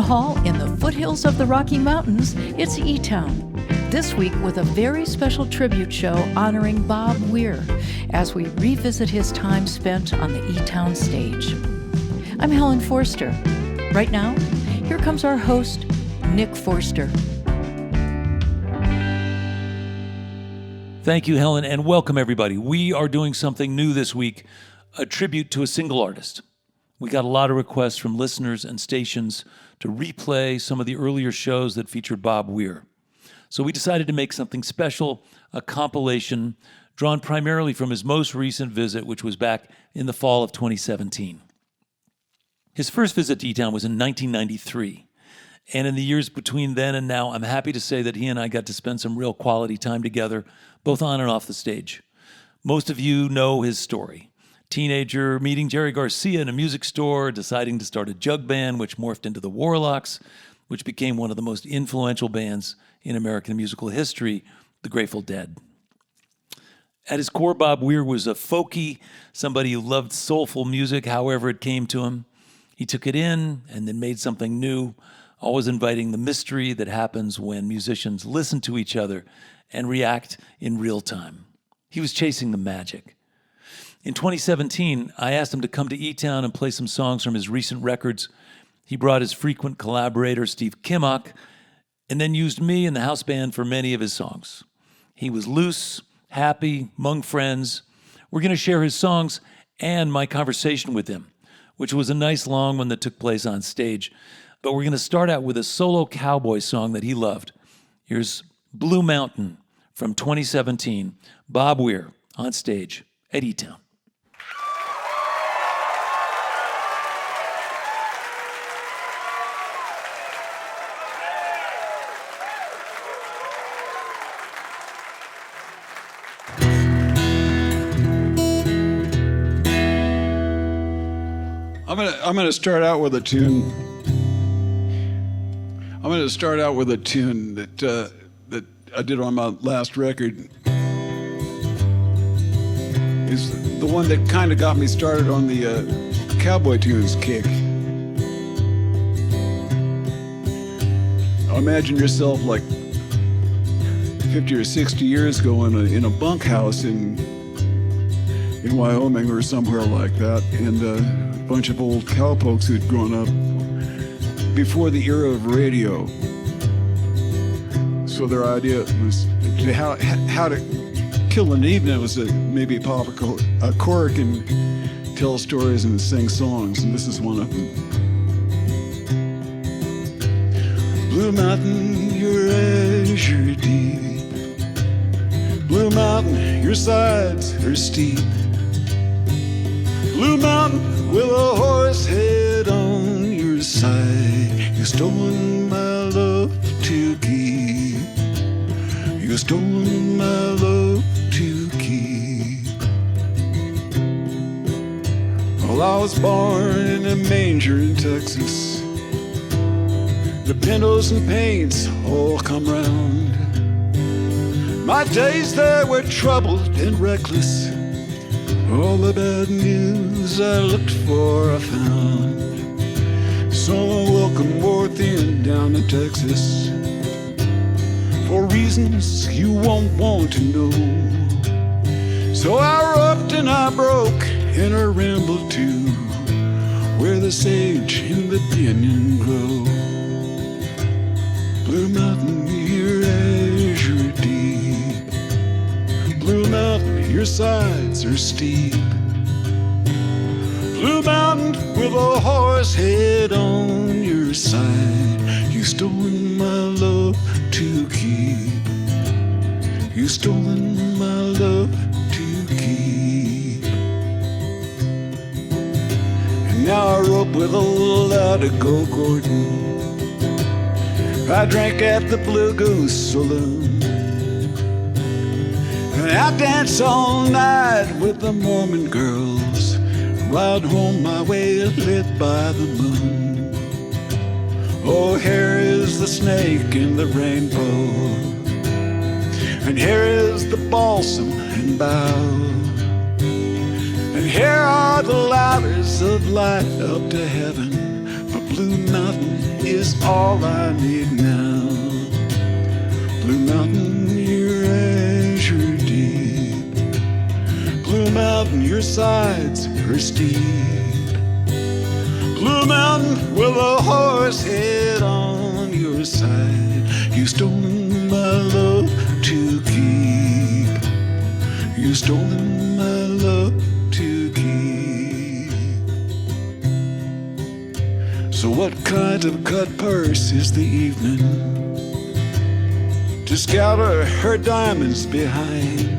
Hall in the foothills of the Rocky Mountains, it's eTown. This week with a very special tribute show honoring Bob Weir as we revisit his time spent on the eTown stage. I'm Helen Forster. Right now, here comes our host, Nick Forster. Thank you, Helen, and welcome everybody. We are doing something new this week, a tribute to a single artist. We got a lot of requests from listeners and stations to replay some of the earlier shows that featured Bob Weir. So we decided to make something special, a compilation drawn primarily from his most recent visit, which was back in the fall of 2017. His first visit to eTown was in 1993. And in the years between then and now, I'm happy to say that he and I got to spend some real quality time together, both on and off the stage. Most of you know his story. Teenager meeting Jerry Garcia in a music store, deciding to start a jug band, which morphed into the Warlocks, which became one of the most influential bands in American musical history, the Grateful Dead. At his core, Bob Weir was a folky, somebody who loved soulful music, however it came to him. He took it in and then made something new, always inviting the mystery that happens when musicians listen to each other and react in real time. He was chasing the magic. In 2017, I asked him to come to eTown and play some songs from his recent records. He brought his frequent collaborator, Steve Kimmock, and then used me and the house band for many of his songs. He was loose, happy, among friends. We're going to share his songs and my conversation with him, which was a nice long one that took place on stage. But we're going to start out with a solo cowboy song that he loved. Here's Blue Mountain from 2017, Bob Weir on stage at eTown. I'm going to start out with a tune. I'm going to start out with a tune that I did on my last record. It's the one that kind of got me started on the cowboy tunes kick. Now imagine yourself like 50 or 60 years ago in a bunkhouse in Wyoming or somewhere like that, and a bunch of old cowpokes who'd grown up before the era of radio. So their idea was how to kill an evening was to maybe pop a cork and tell stories and sing songs, and this is one of them. Blue Mountain, your azure deep. Blue Mountain, your sides are steep. Blue Mountain with a horse head on your side. You've stolen my love to keep. You've stolen my love to keep. Well, I was born in a manger in Texas. The pintos and paints all come round. My days there were troubled and reckless. All the bad news I looked for I found. So I welcome north in down in Texas for reasons you won't want to know. So I roped and I broke and I rambled to where the sage and the pinyon grow. Blue Mountain, your azure deep. Blue Mountain, your sides are steep. Blue Mountain with a horse head on your side. You've stolen my love to keep. You've stolen my love to keep. And now I rope with a little out of Go Gordon. I drank at the Blue Goose Saloon. And I dance all night with the Mormon girls. Ride home my way lit by the moon. Oh, here is the snake in the rainbow, and here is the balsam and bough, and here are the ladders of light up to heaven. But Blue Mountain is all I need now. Blue Mountain, your azure deep. Blue Mountain, your sides are steep. Blue Mountain with a horse head on your side. You stolen my love to keep. You stolen my love to keep. So what kind of cut purse is the evening to scatter her diamonds behind?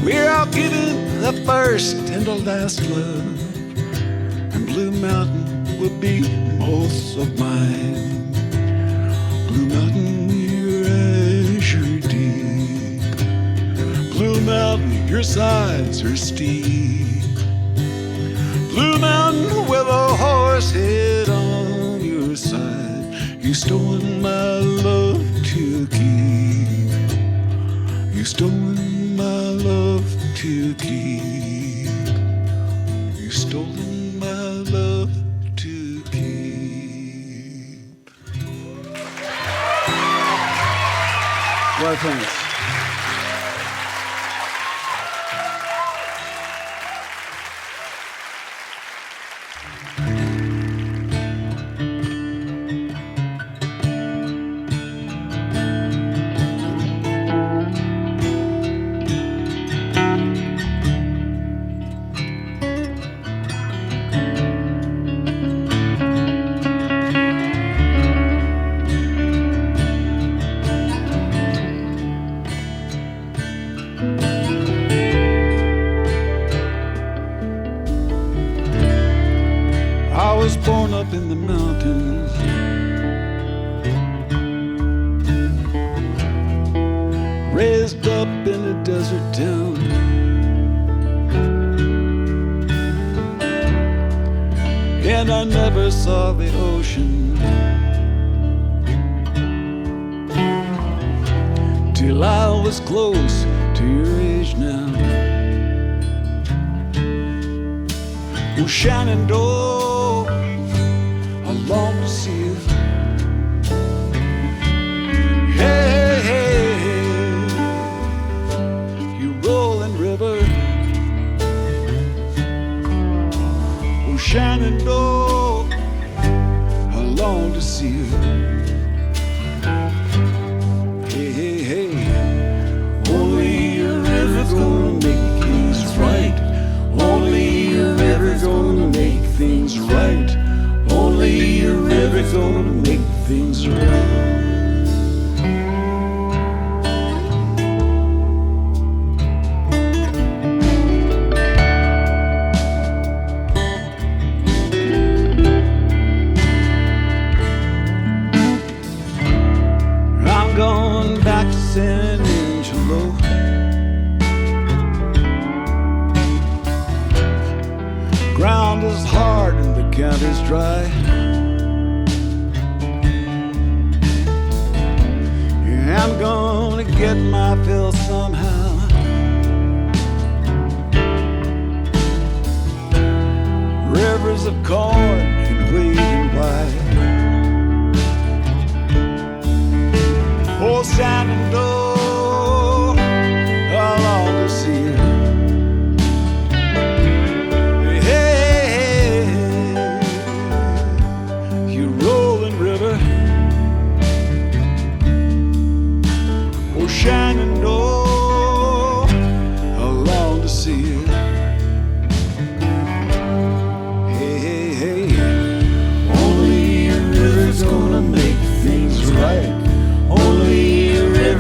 We're all giving the first and the last love, and Blue Mountain will be most of mine. Blue Mountain, your azure deep. Blue Mountain, your sides are steep. Blue Mountain with a horse head on your side. You stolen my love to keep. You stolen my love to keep. You stolen my love to keep. Well, thanks. I was born up in the mountains, raised up in a desert town. And I never saw the ocean till I was close to your age now. Oh, Shenandoah, I long to see you. Hey, hey, hey, you rolling river. Oh, Shenandoah, I long to see you. Hey, hey, hey, only your river's gonna make things right. Only your river's gonna make things right. Only your river's gonna make things right. I'm going back to San Angelo. Ground is hard and the county's dry. Yeah, I'm gonna get my fill somehow. Rivers of corn and wheat and white. Oh, Shenandoah, I long to see you. Shenandoah, I long to see you. Hey, hey, hey, only your river's gonna make things right. Only your river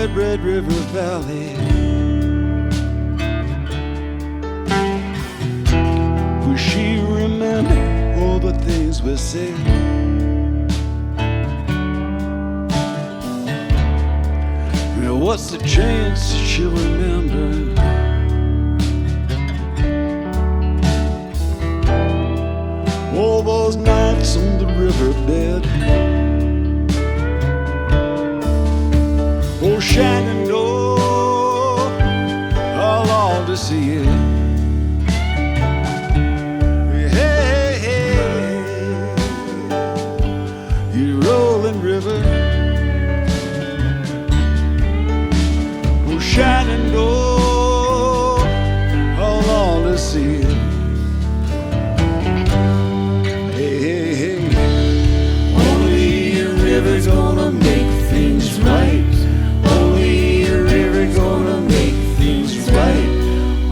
that Red River Valley, will she remember all the things we said? Well, what's the chance she'll remember all those nights on the riverbed? Oh, Shenandoah, I long to see it. Hey, hey, you rolling river. Oh, Shenandoah, I long to see it. Hey, hey, hey, only a river's gonna make things right. Only a river gonna make things right.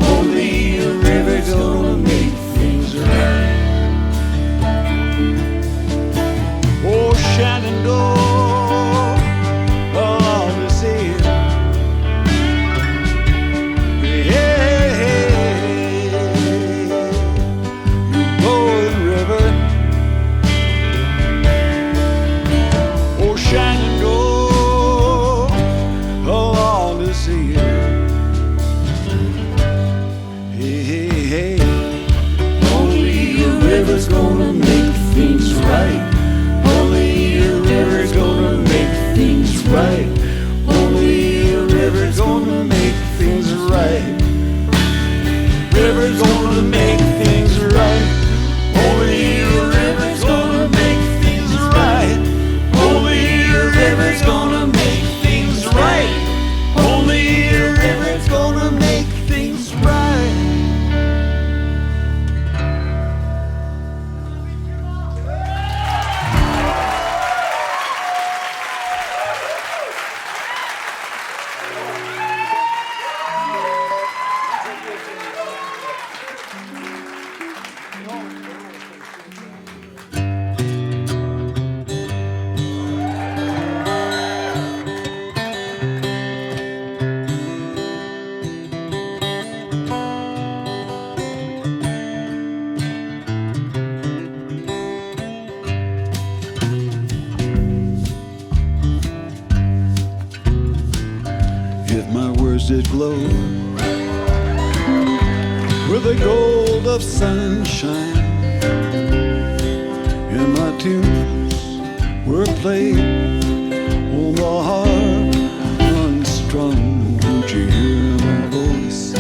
Only a river gonna make things right. Oh, Shenandoah, I long to see it. Hey, hey, you blowing river. Oh, Shenandoah, I long to see it. Hey, hey, hey, only a river's gonna make things right. Only a river's gonna make things right. Only a river's gonna make things right. River's gonna make things right. Only a river's gonna make things right. Only a river's gonna make things right. Only a river's gonna make things right. If my words did glow with the gold of sunshine, and my tunes were played on the harp unstrung, won't you hear my voice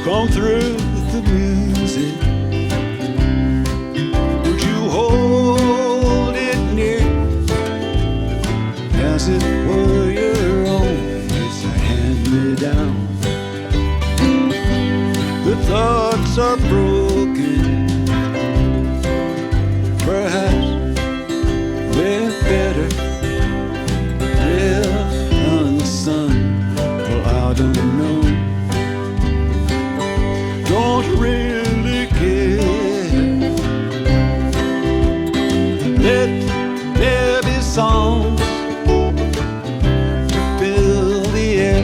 come through the music? Would you hold it near as it were your own? It's a hand-me-down. The thoughts are broken, perhaps they're better left unsung. Well, I don't know, don't really care. Let there be songs to fill the air.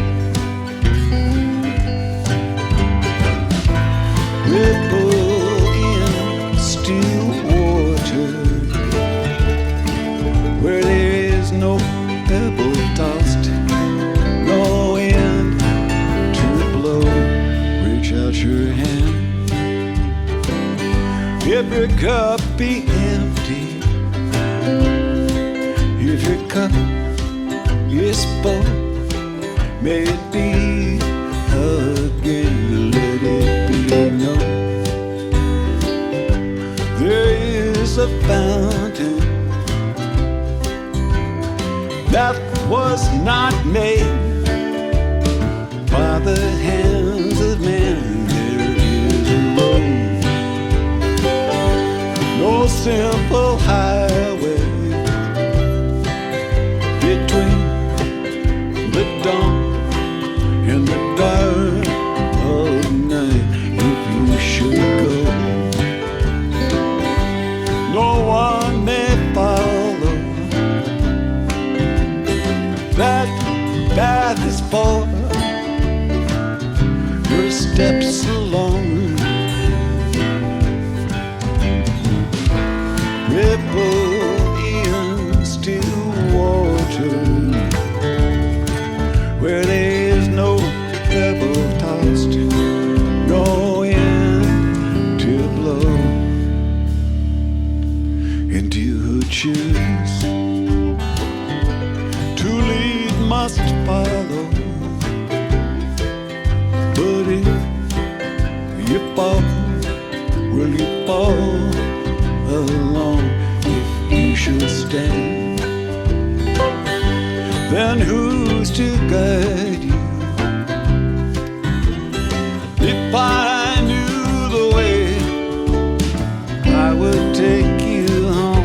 Ripple in still water where there is no pebble tossed, no wind to blow. Reach out your hand. If your cup be empty, if your cup is full, may it be again. Let it be known there is a fountain that was not made by the hands of man. There is a road, no simple highway between the dawn and the dark of night. If you should go, no one may follow. that path is for your steps alone. Ripple in still water, where there's no pebble tossed, no wind to blow. And you who choose to lead must follow. But if you fall, will you fall alone? If you should stand, then who's to guide you? If I knew the way, I would take you home.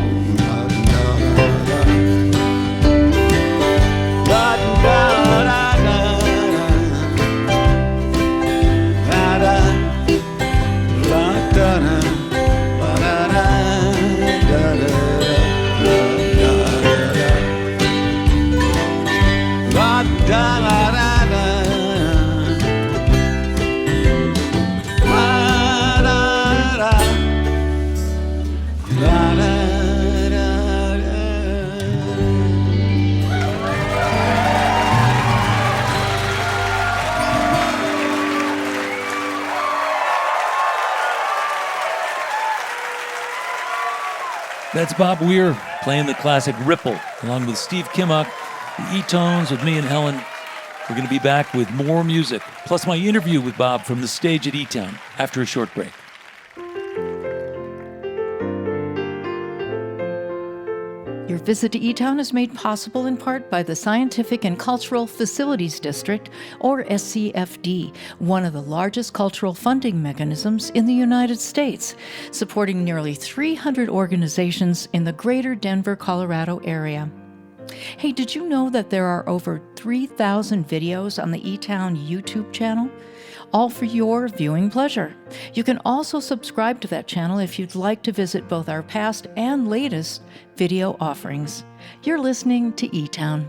That's Bob Weir playing the classic Ripple, along with Steve Kimmock, the eTones with me and Helen. We're going to be back with more music, plus my interview with Bob from the stage at eTown after a short break. Your visit to eTown is made possible in part by the Scientific and Cultural Facilities District, or SCFD, one of the largest cultural funding mechanisms in the United States, supporting nearly 300 organizations in the greater Denver, Colorado area. Hey, did you know that there are over 3,000 videos on the eTown YouTube channel? All for your viewing pleasure. You can also subscribe to that channel if you'd like to visit both our past and latest video offerings. You're listening to eTown.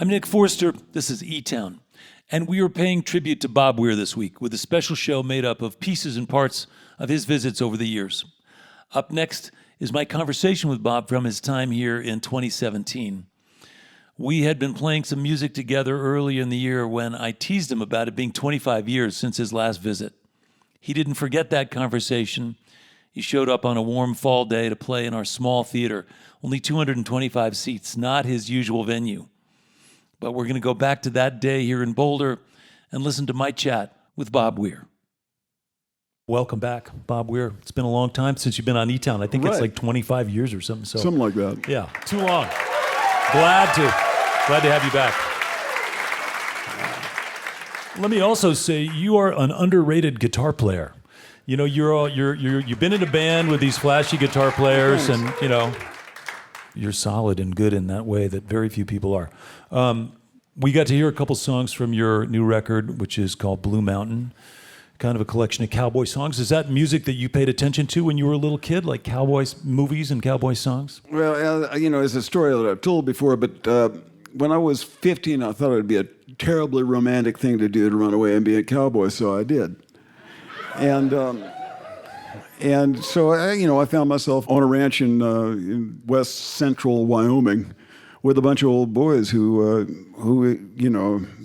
I'm Nick Forster. This is eTown. And we are paying tribute to Bob Weir this week with a special show made up of pieces and parts of his visits over the years. Up next is my conversation with Bob from his time here in 2017. We had been playing some music together earlier in the year when I teased him about it being 25 years since his last visit. He didn't forget that conversation. He showed up on a warm fall day to play in our small theater, only 225 seats, not his usual venue. But we're going to go back to that day here in Boulder and listen to my chat with Bob Weir. Welcome back, Bob Weir. It's been a long time since you've been on eTown. I think It's like 25 years or something. So something like that. Yeah, too long. Glad to have you back. Let me also say you are an underrated guitar player. You know, you've been in a band with these flashy guitar players, and you know, you're solid and good in that way that very few people are. We got to hear a couple songs from your new record, which is called Blue Mountain, kind of a collection of cowboy songs. Is that music that you paid attention to when you were a little kid, like cowboy movies and cowboy songs? Well, you know, it's a story that I've told before, but when I was 15, I thought it would be a terribly romantic thing to do to run away and be a cowboy, so I did. And so, I found myself on a ranch in west central Wyoming with a bunch of old boys who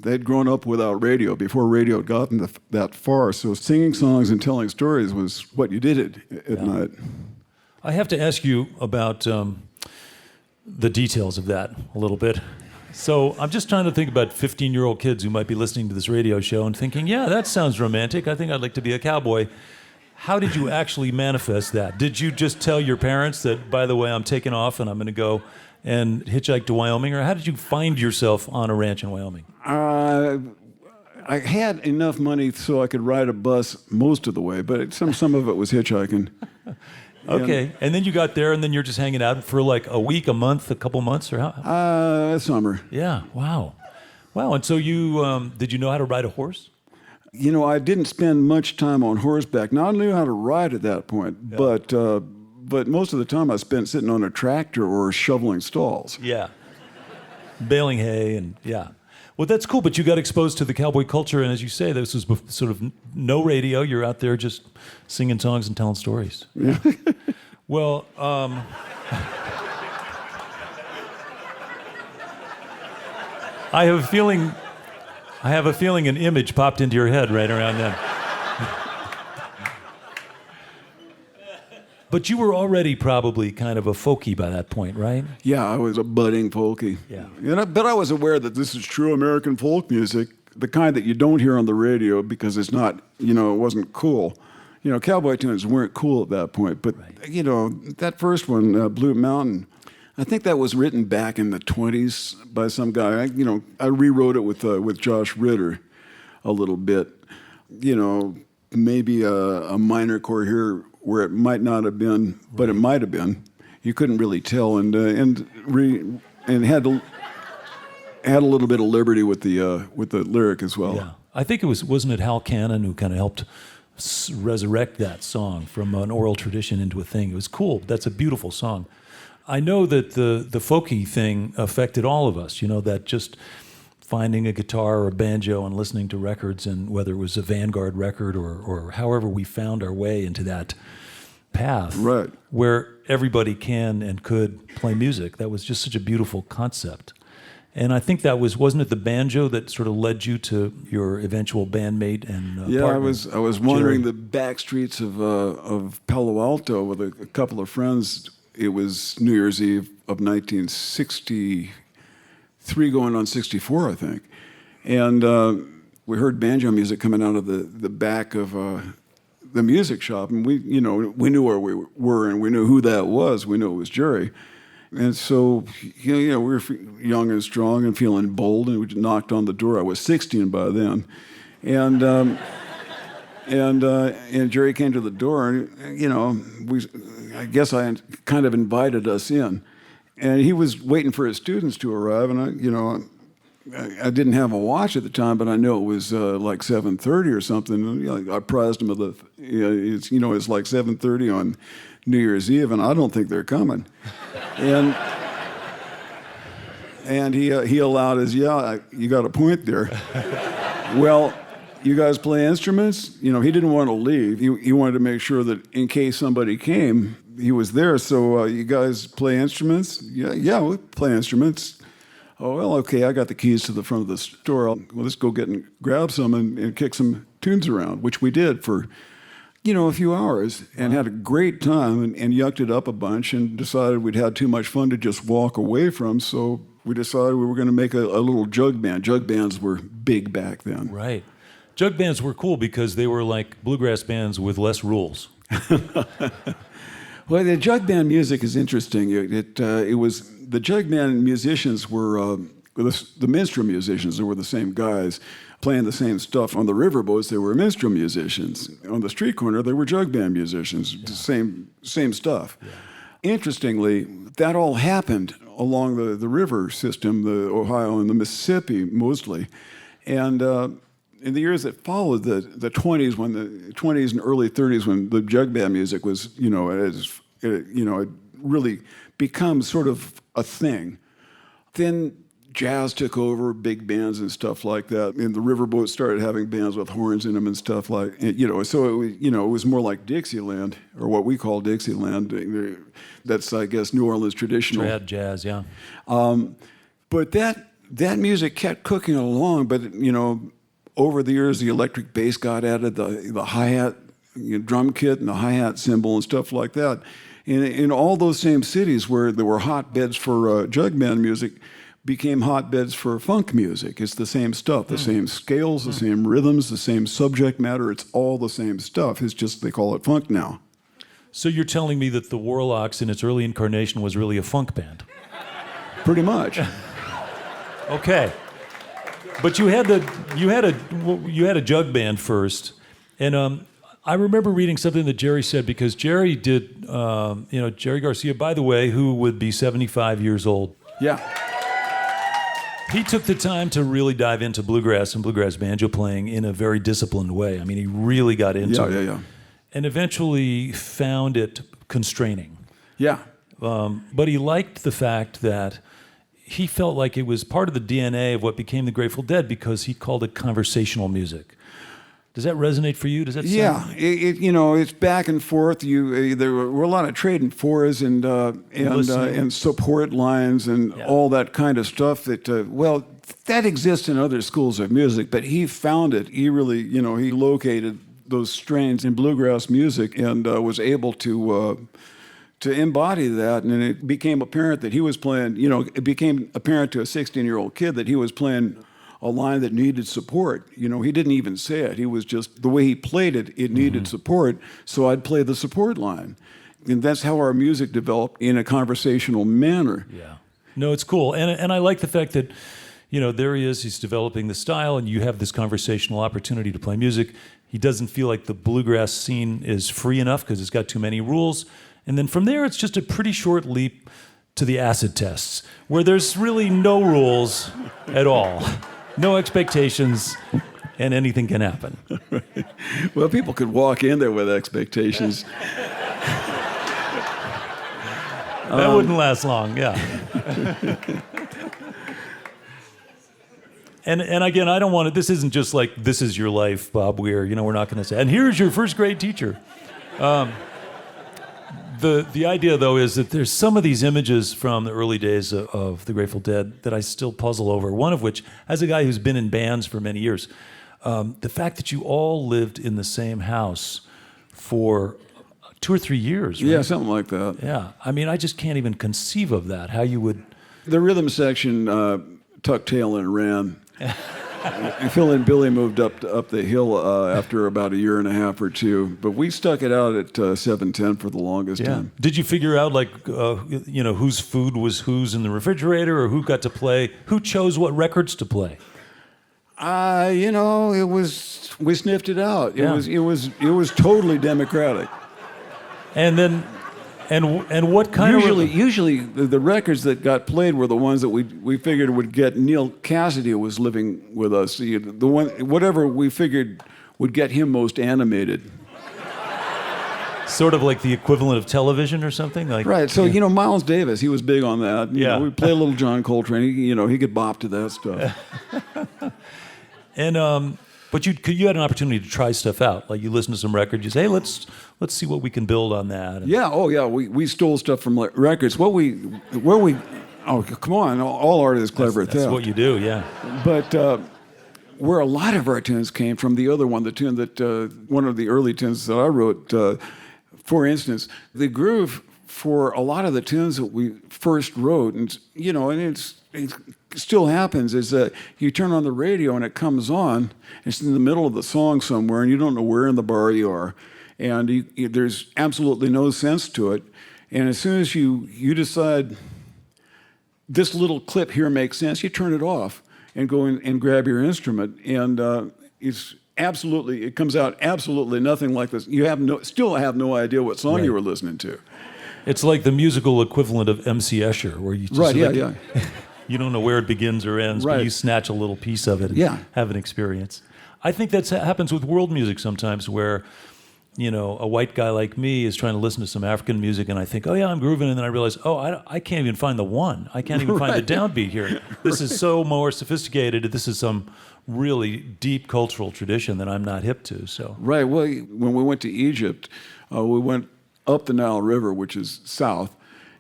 they'd grown up without radio before radio had gotten that far. So singing songs and telling stories was what you did at night. I have to ask you about the details of that a little bit. So I'm just trying to think about 15-year-old kids who might be listening to this radio show and thinking, yeah, that sounds romantic. I think I'd like to be a cowboy. How did you actually manifest that? Did you just tell your parents that, by the way, I'm taking off and I'm going to go and hitchhike to Wyoming? Or how did you find yourself on a ranch in Wyoming? I had enough money so I could ride a bus most of the way, but some of it was hitchhiking. Okay, and then you got there, and then you're just hanging out for like a week, a month, a couple months, or how? Summer. Yeah, wow. And so you, did you know how to ride a horse? You know, I didn't spend much time on horseback. Now, I knew how to ride at that point, yeah. But most of the time I spent sitting on a tractor or shoveling stalls. Yeah. Baling hay and, yeah. Well, that's cool, but you got exposed to the cowboy culture, and as you say, this was sort of no radio. You're out there just singing songs and telling stories. Yeah. Well, I have a feeling an image popped into your head right around then. But you were already probably kind of a folkie by that point, right? Yeah, I was a budding folkie. Yeah. But I was aware that this is true American folk music, the kind that you don't hear on the radio because it's not, it wasn't cool. Cowboy tunes weren't cool at that point. But, right. That first one, Blue Mountain, I think that was written back in the 20s by some guy. I rewrote it with Josh Ritter a little bit. Maybe a minor chord here where it might not have been, but it might have been. You couldn't really tell, and had a little bit of liberty with the lyric as well. Yeah, I think wasn't it Hal Cannon who kind of helped resurrect that song from an oral tradition into a thing. It was cool. That's a beautiful song. I know that the folky thing affected all of us, that just finding a guitar or a banjo and listening to records, and whether it was a Vanguard record or however we found our way into that path, right, where everybody can and could play music. That was just such a beautiful concept. And I think wasn't it the banjo that sort of led you to your eventual bandmate and partner? I was wandering the back streets of Palo Alto with a couple of friends. It was New Year's Eve of 1963, going on 64, I think. And we heard banjo music coming out of the back of the music shop, and we knew where we were, and we knew who that was. We knew it was Jerry. And so, we were young and strong and feeling bold, and we knocked on the door. I was 16 by then. And Jerry came to the door, and I guess I kind of invited us in. And he was waiting for his students to arrive, and I didn't have a watch at the time, but I knew it was like 7:30 or something. And, I apprised him of it's like 7:30 on New Year's Eve, and I don't think they're coming. And he allowed us, you got a point there. Well, you guys play instruments? He didn't want to leave. He wanted to make sure that in case somebody came, he was there. So you guys play instruments? Yeah, we play instruments. Oh, well, okay, I got the keys to the front of the store. Let's go get and grab some and kick some tunes around, which we did for, a few hours, and had a great time and yucked it up a bunch and decided we'd had too much fun to just walk away from. So we decided we were going to make a little jug band. Jug bands were big back then. Right. Jug bands were cool because they were like bluegrass bands with less rules. Well, the jug band music is interesting. It was the jug band musicians were the minstrel musicians. They were the same guys playing the same stuff. On the riverboats, they were minstrel musicians. On the street corner, they were jug band musicians. Yeah. The same stuff. Yeah. Interestingly, that all happened along the river system, the Ohio and the Mississippi mostly, and. In the years that followed, the 20s, when the 20s and early 30s, when the jug band music was, it really become sort of a thing. Then jazz took over, big bands and stuff like that, and the riverboats started having bands with horns in them and stuff like, So it was more like Dixieland, or what we call Dixieland. That's, I guess, New Orleans traditional. Trad jazz, yeah. But that music kept cooking along, but over the years, the electric bass got added, the hi-hat drum kit and the hi-hat cymbal and stuff like that. In all those same cities where there were hotbeds for jug band music, became hotbeds for funk music. It's the same stuff, the same scales, the same rhythms, the same subject matter. It's all the same stuff. It's just they call it funk now. So you're telling me that the Warlocks in its early incarnation was really a funk band? Pretty much. Okay. But you had a jug band first, and I remember reading something that Jerry said, because Jerry did, Jerry Garcia, by the way, who would be 75 years old. Yeah. He took the time to really dive into bluegrass and bluegrass banjo playing in a very disciplined way. I mean, he really got into it. Yeah. And eventually found it constraining. Yeah. But he liked the fact that he felt like it was part of the DNA of what became the Grateful Dead, because he called it conversational music. Does that resonate for you? Does that sound... Yeah, it's back and forth. There were a lot of trade and fours and support lines and all that kind of stuff. That exists in other schools of music, but he found it. He really, he located those strains in bluegrass music and was able to embody that. And it became apparent that he was playing. It became apparent to a 16-year-old kid that he was playing a line that needed support. He didn't even say it. He was just, the way he played it, it needed support, so I'd play the support line. And that's how our music developed in a conversational manner. Yeah. No, it's cool. And I like the fact that, there he is, he's developing the style, and you have this conversational opportunity to play music. He doesn't feel like the bluegrass scene is free enough because it's got too many rules. And then from there, it's just a pretty short leap to the acid tests, where there's really no rules at all. No expectations, and anything can happen. Well, people could walk in there with expectations. That wouldn't last long, yeah. And again, I don't want to, this isn't just like, this is your life, Bob Weir. We're not going to say, and here's your first grade teacher. The idea, though, is that there's some of these images from the early days of the Grateful Dead that I still puzzle over. One of which, as a guy who's been in bands for many years, the fact that you all lived in the same house for 2 or 3 years. Right? Yeah, something like that. Yeah. I mean, I just can't even conceive of that, how you would... The rhythm section tucked tail and ran. Phil and Billy moved up the hill after about a year and a half or two, but we stuck it out at 7:10 for the longest time. Did you figure out whose food was whose in the refrigerator, or who got to play? Who chose what records to play? It was, we sniffed it out. It was totally democratic. And then. And what kind usually the records that got played were the ones that we figured would get. Neil Cassidy was living with us. Whatever we figured would get him most animated. Sort of like the equivalent of television or something, like. Right. So Miles Davis, he was big on that. We play a little John Coltrane. He could bop to that stuff. And but you had an opportunity to try stuff out. Like you listen to some records, you say, hey, let's see what we can build on that. We stole stuff from records. Oh, come on, all art is clever at that. That's what you do, yeah. But where a lot of our tunes came from, the other one, the tune that, one of the early tunes that I wrote, for instance, the groove for a lot of the tunes that we first wrote, and it still happens, is that you turn on the radio and it comes on, it's in the middle of the song somewhere, and you don't know where in the bar you are, and there's absolutely no sense to it. And as soon as you decide this little clip here makes sense, you turn it off and go in and grab your instrument, and it comes out absolutely nothing like this. You still have no idea what song you were listening to. It's like the musical equivalent of M.C. Escher, where you just you don't know where it begins or ends, but you snatch a little piece of it and have an experience. I think that happens with world music sometimes, where a white guy like me is trying to listen to some African music, and I think, oh yeah, I'm grooving, and then I realize, I can't even find the one. I can't even find the downbeat here. This is so more sophisticated. This is some really deep cultural tradition that I'm not hip to. So right. Well, when we went to Egypt, we went up the Nile River, which is south,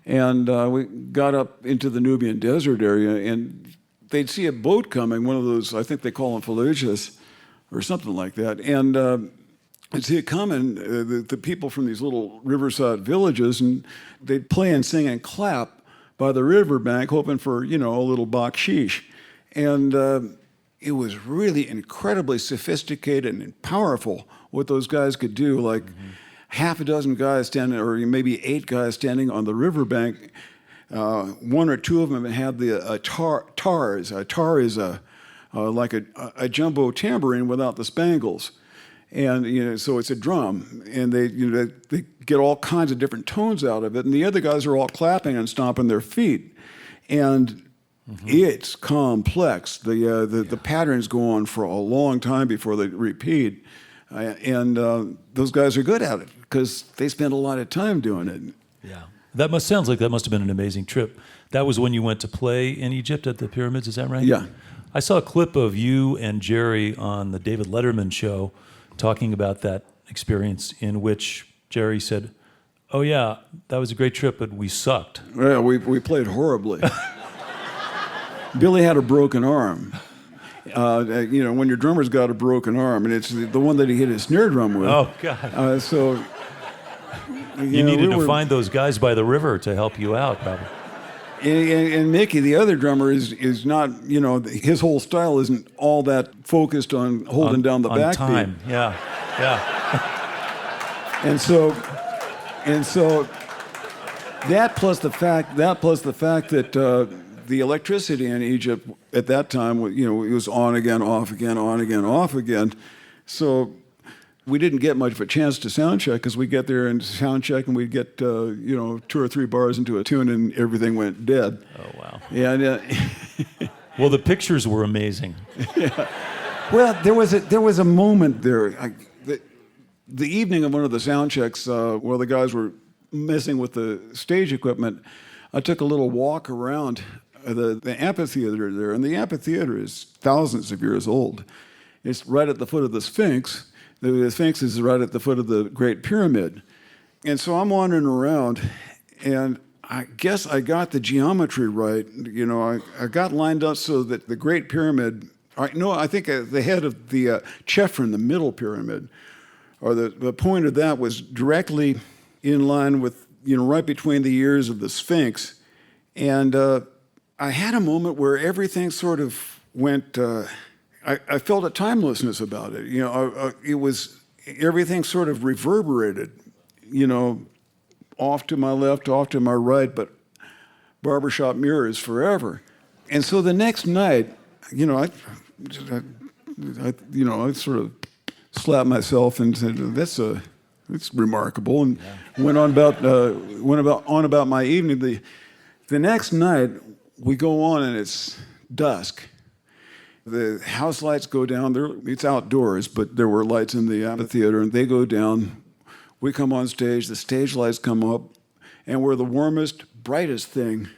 and we got up into the Nubian desert area, and they'd see a boat coming, one of those, I think they call them felucas, or something like that, and I'd see it coming, the people from these little riverside villages, and they'd play and sing and clap, by the riverbank, hoping for, a little bakshish. And it was really incredibly sophisticated and powerful what those guys could do. Like half a dozen guys standing, or maybe 8 guys standing on the riverbank. 1 or 2 of them had the tars. A tar is like a jumbo tambourine without the spangles. And so it's a drum, and they get all kinds of different tones out of it. And the other guys are all clapping and stomping their feet, and it's complex. The patterns go on for a long time before they repeat, and those guys are good at it because they spend a lot of time doing it. Yeah, sounds like that must have been an amazing trip. That was when you went to play in Egypt at the pyramids. Is that right? Yeah. I saw a clip of you and Jerry on the David Letterman show, talking about that experience in which Jerry said, "Oh yeah, that was a great trip, but we sucked." Yeah, we played horribly. Billy had a broken arm. When your drummer's got a broken arm, and it's the one that he hit his snare drum with. Oh God! So you needed to find those guys by the river to help you out, probably. And Mickey, the other drummer, is not, his whole style isn't all that focused on holding down the backbeat. Time, yeah. And so that plus the fact that the electricity in Egypt at that time, it was on again, off again, on again, off again. So we didn't get much of a chance to sound check because we get there and sound check and we'd get 2 or 3 bars into a tune and everything went dead. Oh wow! And well, the pictures were amazing. Yeah. Well, there was a moment there. The evening of one of the sound checks, while the guys were messing with the stage equipment, I took a little walk around the amphitheater there, and the amphitheater is thousands of years old. It's right at the foot of the Sphinx. The Sphinx is right at the foot of the Great Pyramid. And so I'm wandering around, and I guess I got the geometry right. I got lined up so that the Great Pyramid, I think the head of the Chephren, the middle pyramid, or the point of that was directly in line with, right between the ears of the Sphinx. And I had a moment where everything sort of went... I felt a timelessness about it. It was, everything sort of reverberated, off to my left, off to my right, but barbershop mirrors forever. And so the next night, I sort of slapped myself and said, "That's remarkable," and went on about my evening. The next night we go on and it's dusk. The house lights go down. It's outdoors, but there were lights in the amphitheater, and they go down. We come on stage. The stage lights come up, and we're the warmest, brightest thing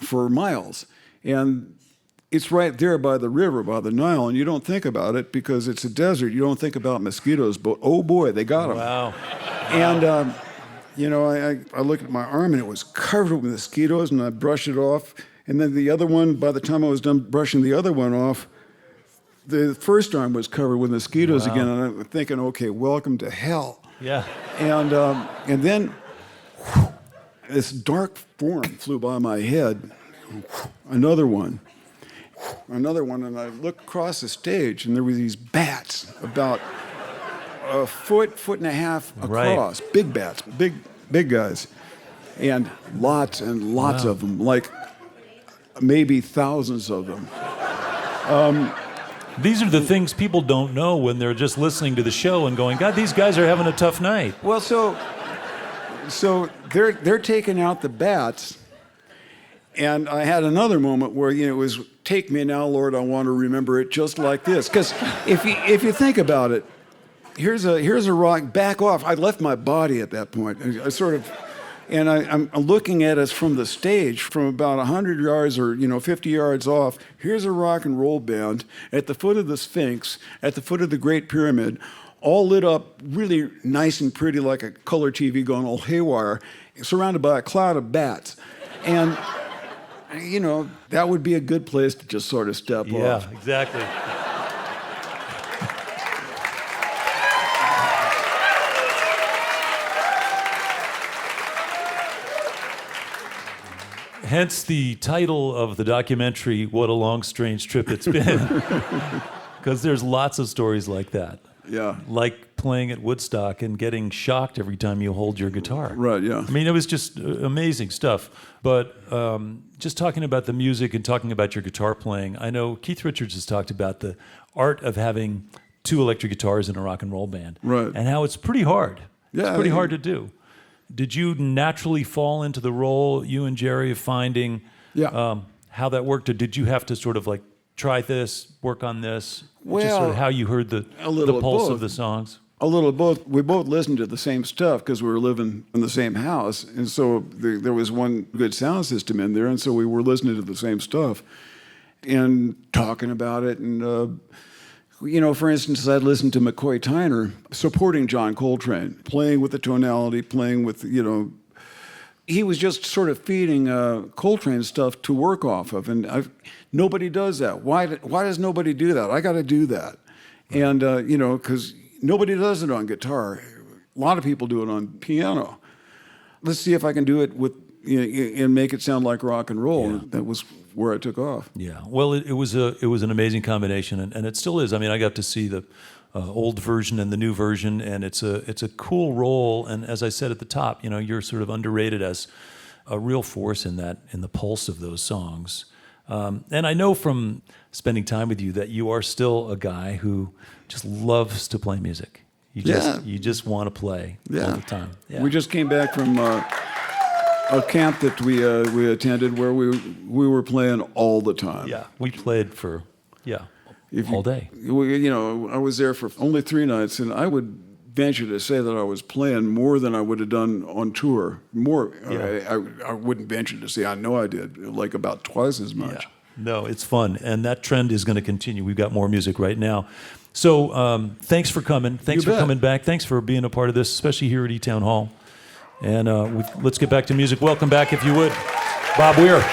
for miles. And it's right there by the river, by the Nile, and you don't think about it because it's a desert. You don't think about mosquitoes, but oh boy, they got them. Wow. And I looked at my arm, and it was covered with mosquitoes, and I brushed it off. And then the other one, by the time I was done brushing the other one off, the first arm was covered with mosquitoes again. And I'm thinking, okay, welcome to hell. Yeah. And then this dark form flew by my head. Another one. And I looked across the stage, and there were these bats about a foot and a half across. Right. Big bats, big guys. And lots of them, like maybe thousands of them. These are the things people don't know when they're just listening to the show and going, God, these guys are having a tough night. Well, so they're taking out the bats, and I had another moment where it was, "Take me now, Lord, I want to remember it just like this." Because if you think about it, here's a rock. Back off. I left my body at that point. I sort of. And I'm looking at us from the stage from about 100 yards or 50 yards off. Here's a rock and roll band at the foot of the Sphinx, at the foot of the Great Pyramid, all lit up really nice and pretty like a color TV going all haywire, surrounded by a cloud of bats. And, that would be a good place to just sort of step off. Yeah, exactly. Hence the title of the documentary, What a Long, Strange Trip It's Been. Because there's lots of stories like that. Yeah. Like playing at Woodstock and getting shocked every time you hold your guitar. Right, yeah. I mean, it was just amazing stuff. But just talking about the music and talking about your guitar playing, I know Keith Richards has talked about the art of having two electric guitars in a rock and roll band. Right. And how it's pretty hard. Yeah, it's pretty hard to do. Did you naturally fall into the role, you and Jerry, of finding how that worked? Or did you have to sort of like try this, work on this? Just sort of how you heard the pulse of the songs? A little of both. We both listened to the same stuff because we were living in the same house. And so there was one good sound system in there. And so we were listening to the same stuff and talking about it. And, for instance, I'd listen to McCoy Tyner supporting John Coltrane, playing with the tonality, playing with, he was just sort of feeding Coltrane stuff to work off of. And nobody does that. Why does nobody do that? I got to do that. And, because nobody does it on guitar. A lot of people do it on piano. Let's see if I can do it with and make it sound like rock and roll. Yeah. That was where I took off. Yeah. Well, it was an amazing combination, and it still is. I mean, I got to see the old version and the new version, and it's a cool role. And as I said at the top, you're sort of underrated as a real force in the pulse of those songs. And I know from spending time with you that you are still a guy who just loves to play music. You just want to play all the time. Yeah. We just came back from a camp that we attended where we were playing all the time. Yeah, we played for all day. I was there for only 3 nights, and I would venture to say that I was playing more than I would have done on tour. More, I wouldn't venture to say I know I did, like about twice as much. Yeah. No, it's fun, and that trend is going to continue. We've got more music right now. So thanks for coming. Thanks for coming back. Thanks for being a part of this, especially here at eTown Hall. And let's get back to music. Welcome back, if you would, Bob Weir.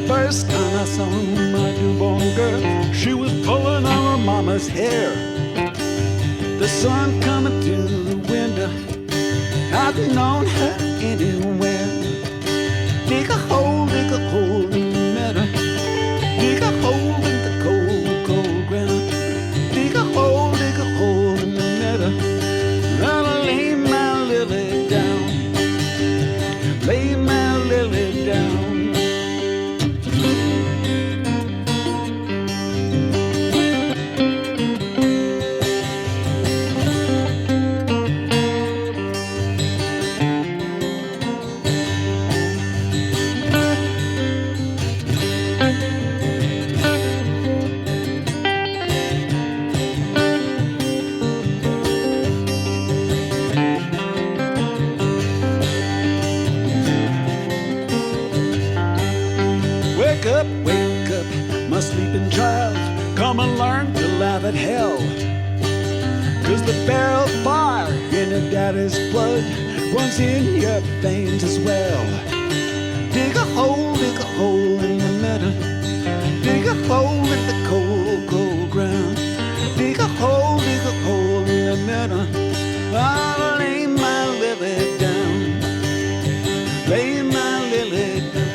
First time I saw my newborn girl, she was pulling on her mama's hair. The sun coming through the window, I'd known her anywhere. Dig a hole in the meadow, dig a hole in the cold, cold ground. Dig a hole in the meadow, I'll lay my lily down, lay my lily down. Wake up, my sleeping child. Come and learn to laugh at hell. 'Cause the barrel fire in your daddy's blood runs in your veins as well. Dig a hole in the meadow. Dig a hole in the cold, cold ground. Dig a hole in the meadow. I'll lay my lily down. Lay my lily down.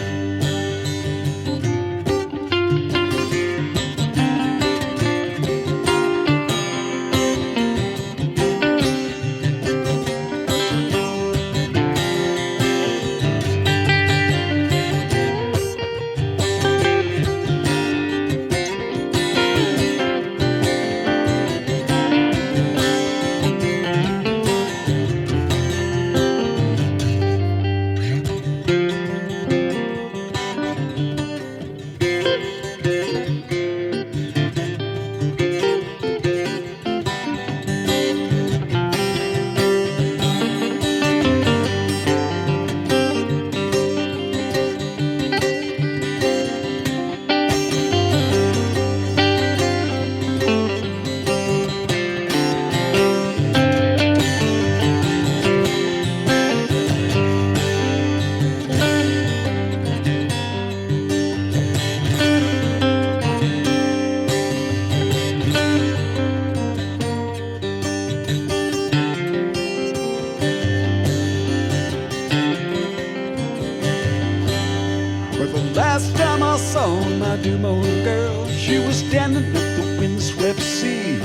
She was standing at the windswept sea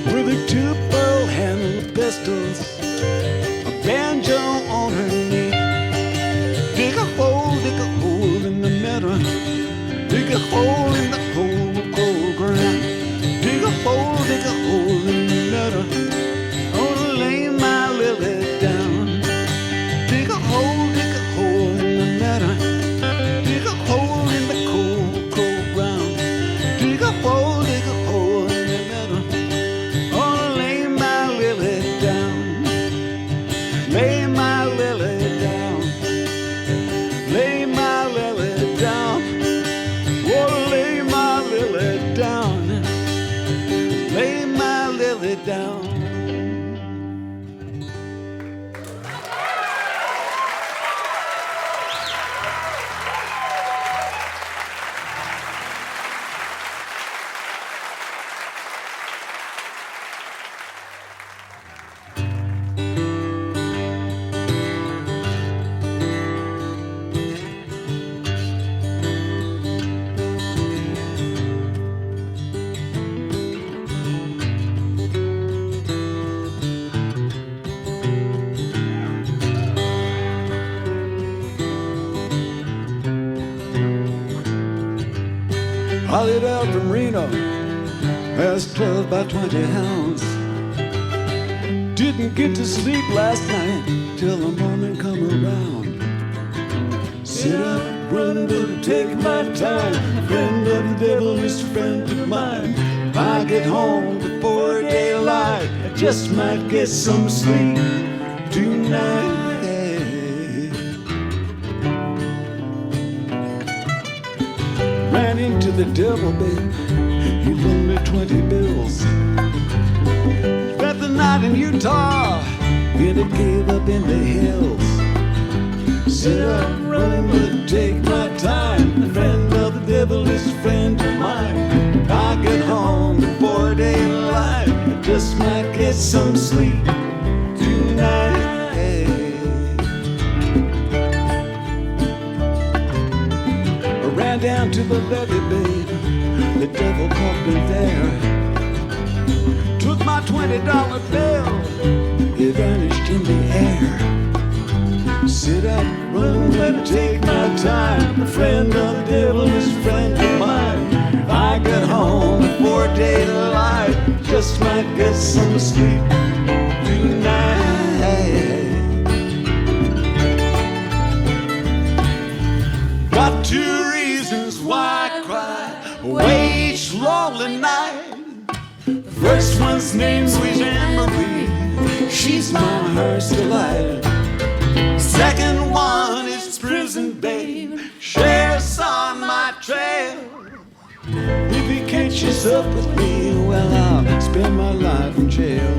with her two pearl-handled pistols, a banjo on her knee. Dig a hole in the meadow. Dig a hole in the cold ground. Dig a hole in the meadow. Oh, lay my lily down. Dig a hole in the meadow. Dig a hole in the cold ground. Dig a hole in the meadow. Oh, lay my lily down. Lay my lily down. Lay my lily down. Oh, lay my lily down. Lay my lily down. Hollied out from Reno, past 12 by 20 hounds. Didn't get to sleep last night till the morning come around. Sit up, run, but take my time. Friend of the devil is a friend of mine. If I get home before daylight, I just might get some sleep tonight. Ran into the devil, babe. He loaned me 20 bills. Spent the night in Utah, in a cave up in the hills. Sit up, run, but take my time. The friend of the devil is a friend of mine. If I get home before daylight, I just might get some sleep tonight. Ran down to the levee, babe. The devil caught me there. Took my $20 bill. It vanished in the air. Sit up, run, but take my time. The friend of the devil is a friend of mine. If I get home before daylight, just might get some sleep tonight. Got two reasons why I cry away each lonely night. The first one's named Sweet Anne-Marie. She's my heart's delight. Second one is prison babe. Sheriff's on my trail. If he catches up with me, well, I'll spend my life in jail.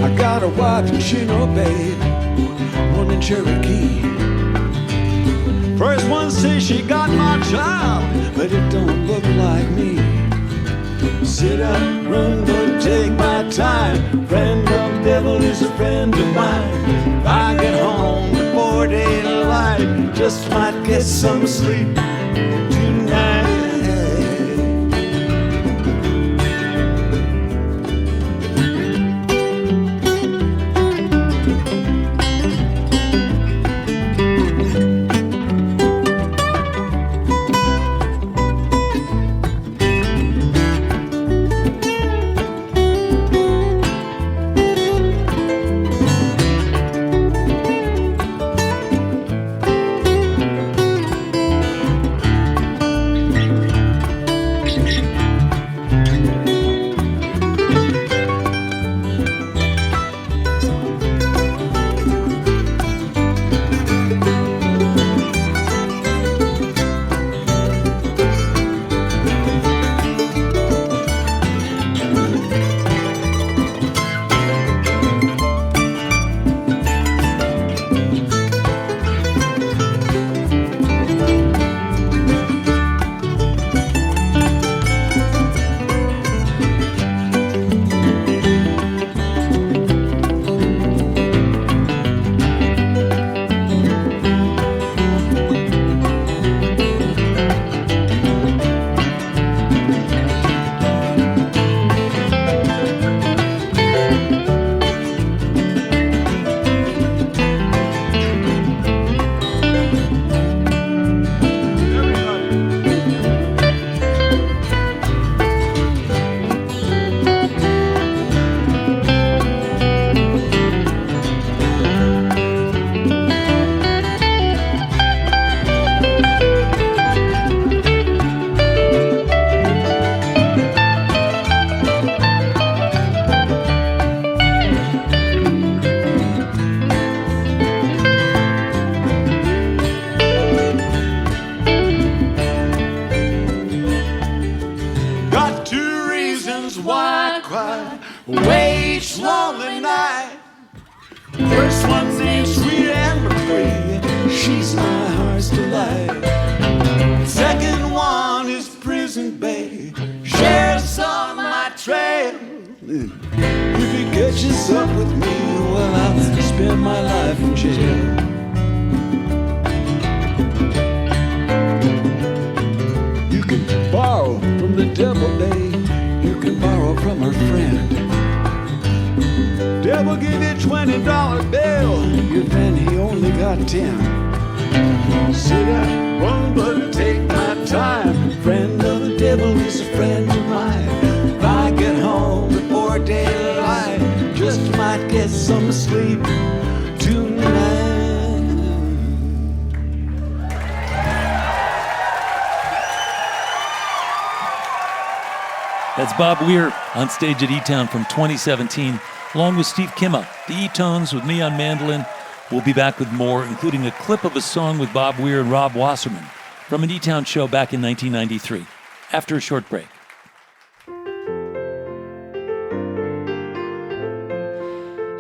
I got a wife in Chino, babe, one in Cherokee. First one says she got my child, but it don't look like me. Sit up, run, but take my time. Friend of the devil is a friend of mine. If I get home before daylight, just might get some sleep tonight. away each lonely night. First one's named Sweet Anne Marie, she's my heart's delight. Second one is Prison Bay, shares on my trail. If he catches up with me, well, I'll spend my life in jail. You can borrow from the devil, babe. You can borrow from her friend. Devil give you $20 bill, your friend he only got 10. Sit down, run, but take my time. Friend of the devil is a friend of mine. If I get home before daylight, just might get some sleep tonight. That's Bob Weir on stage at eTown from 2017, along with Steve Kimma. The E-Tones with me on mandolin. We'll be back with more, including a clip of a song with Bob Weir and Rob Wasserman from an eTown show back in 1993, after a short break.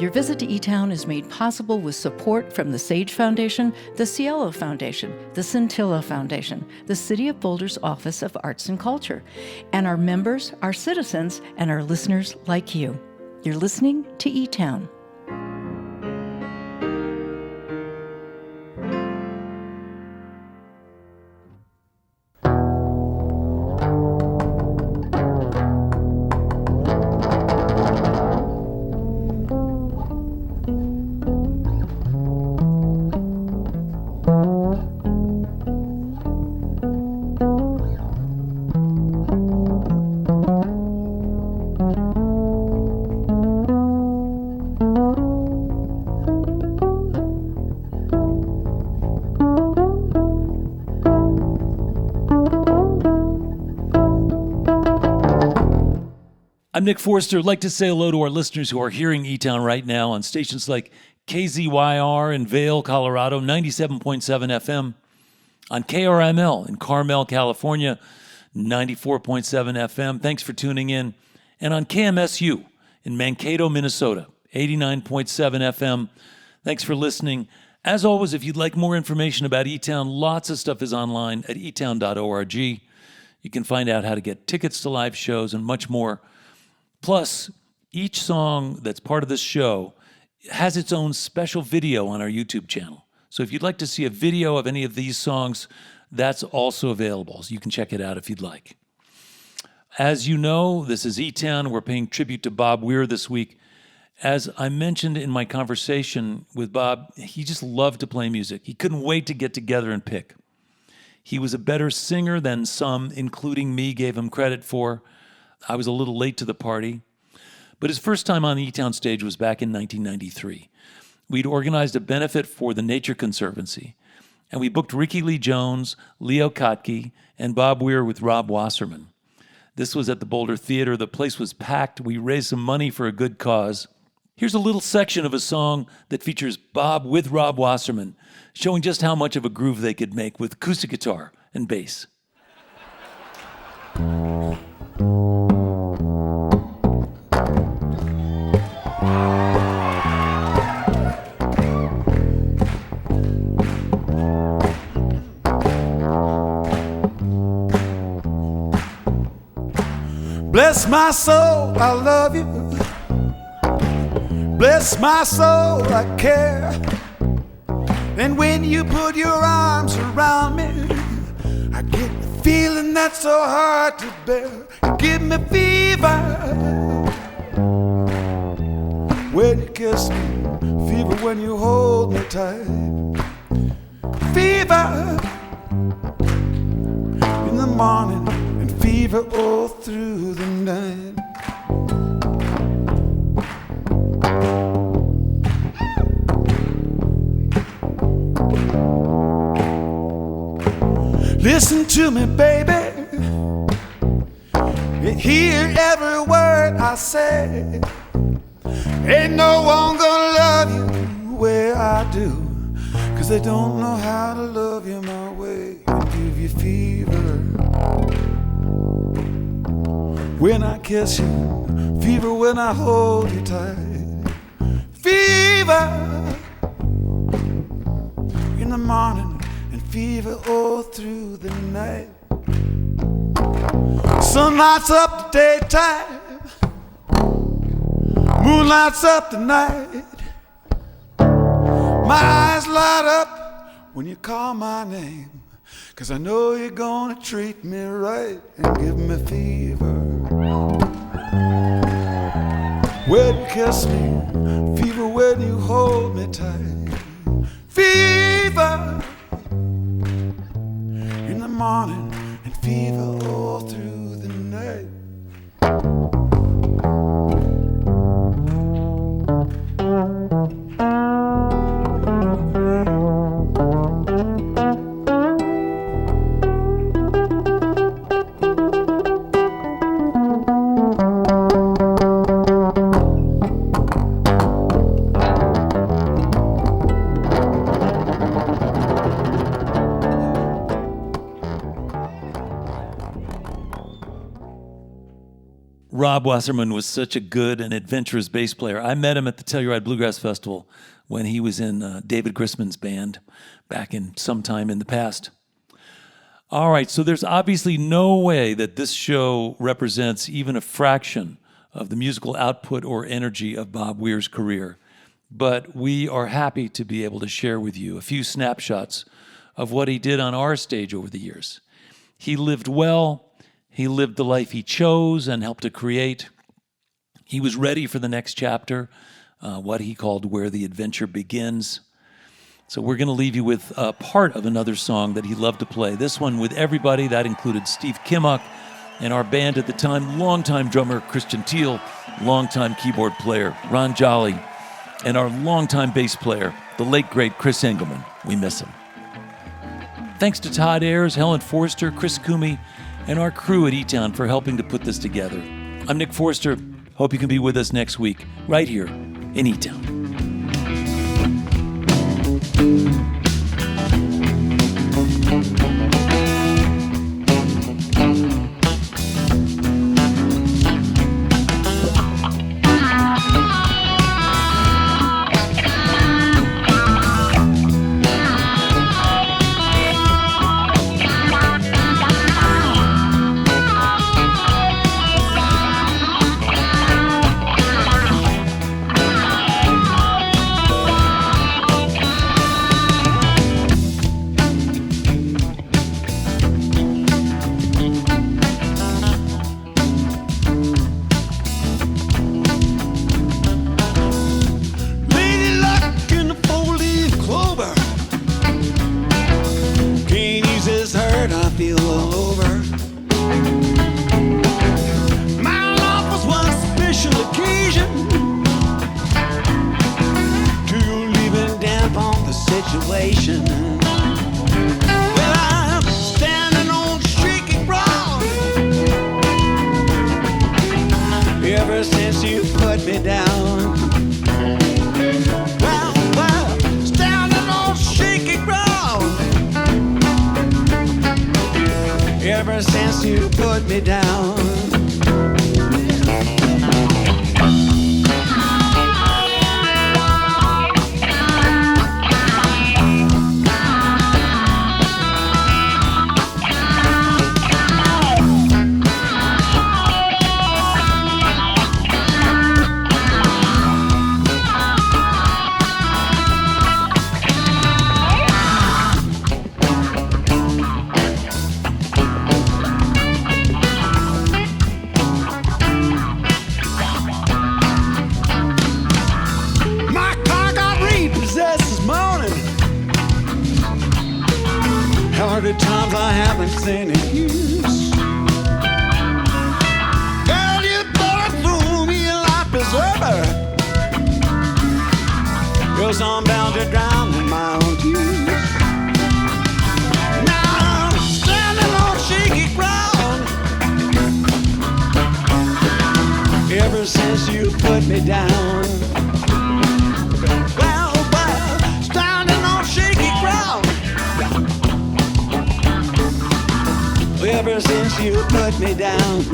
Your visit to eTown is made possible with support from the Sage Foundation, the Cielo Foundation, the Scintilla Foundation, the City of Boulder's Office of Arts and Culture, and our members, our citizens, and our listeners like you. You're listening to eTown. I'm Nick Forster. I'd like to say hello to our listeners who are hearing eTown right now on stations like KZYR in Vail, Colorado, 97.7 FM, on KRML in Carmel, California, 94.7 FM. Thanks for tuning in. And on KMSU in Mankato, Minnesota, 89.7 FM. Thanks for listening. As always, if you'd like more information about eTown, lots of stuff is online at etown.org. You can find out how to get tickets to live shows and much more. Plus, each song that's part of this show has its own special video on our YouTube channel. So if you'd like to see a video of any of these songs, that's also available. So you can check it out if you'd like. As you know, this is eTown. We're paying tribute to Bob Weir this week. As I mentioned in my conversation with Bob, he just loved to play music. He couldn't wait to get together and pick. He was a better singer than some, including me, gave him credit for. I was a little late to the party. But his first time on the eTown stage was back in 1993. We'd organized a benefit for the Nature Conservancy, and we booked Ricky Lee Jones, Leo Kottke, and Bob Weir with Rob Wasserman. This was at the Boulder Theater. The place was packed. We raised some money for a good cause. Here's a little section of a song that features Bob with Rob Wasserman, showing just how much of a groove they could make with acoustic guitar and bass. Bless my soul, I love you. Bless my soul, I care. And when you put your arms around me, I get the feeling that's so hard to bear. You give me fever when you kiss me, fever when you hold me tight, fever in the morning and fever all through the night. Listen to me, baby. You hear every word I say. Ain't no one gonna love you the way I do, 'cause they don't know how to love you my way and give you fever. when I kiss you, fever when I hold you tight. Fever in the morning and fever all through the night. Sun lights up the daytime, moon lights up the night. My eyes light up when you call my name, 'cause I know you're gonna treat me right and give me fever. When you kiss me, fever when you hold me tight. Fever in the morning and fever all through the night. Rob Wasserman was such a good and adventurous bass player. I met him at the Telluride Bluegrass Festival when he was in David Grisman's band back in some time in the past. All right, so there's obviously no way that this show represents even a fraction of the musical output or energy of Bob Weir's career, but we are happy to be able to share with you a few snapshots of what he did on our stage over the years. He lived well. He lived the life he chose and helped to create. He was ready for the next chapter, what he called Where the Adventure Begins. So we're going to leave you with a part of another song that he loved to play. This one with everybody. That included Steve Kimmock and our band at the time, longtime drummer Christian Thiel, longtime keyboard player Ron Jolly, and our longtime bass player, the late, great Chris Engelman. We miss him. Thanks to Todd Ayers, Helen Forster, Chris Coomey, and our crew at eTown for helping to put this together. I'm Nick Forster. Hope you can be with us next week, right here in eTown. Situation. Well, I'm standing on shaky ground. Ever since you put me down. Well, standing on shaky ground. Ever since you put me down. Harder times I haven't seen in years. Girl, you thought threw me a life preserver, 'cause I'm bound to drown in my own tears. Now I'm standing on shaky ground. Ever since you put me down. Well, standing on shaky ground. Ever since you put me down.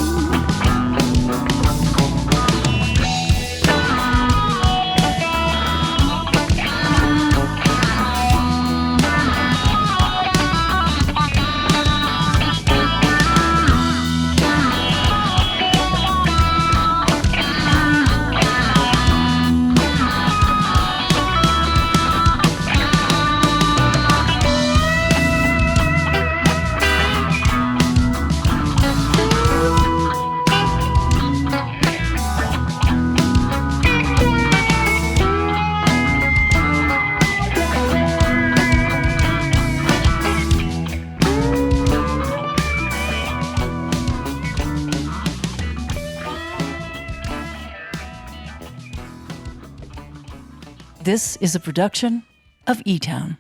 This is a production of eTown.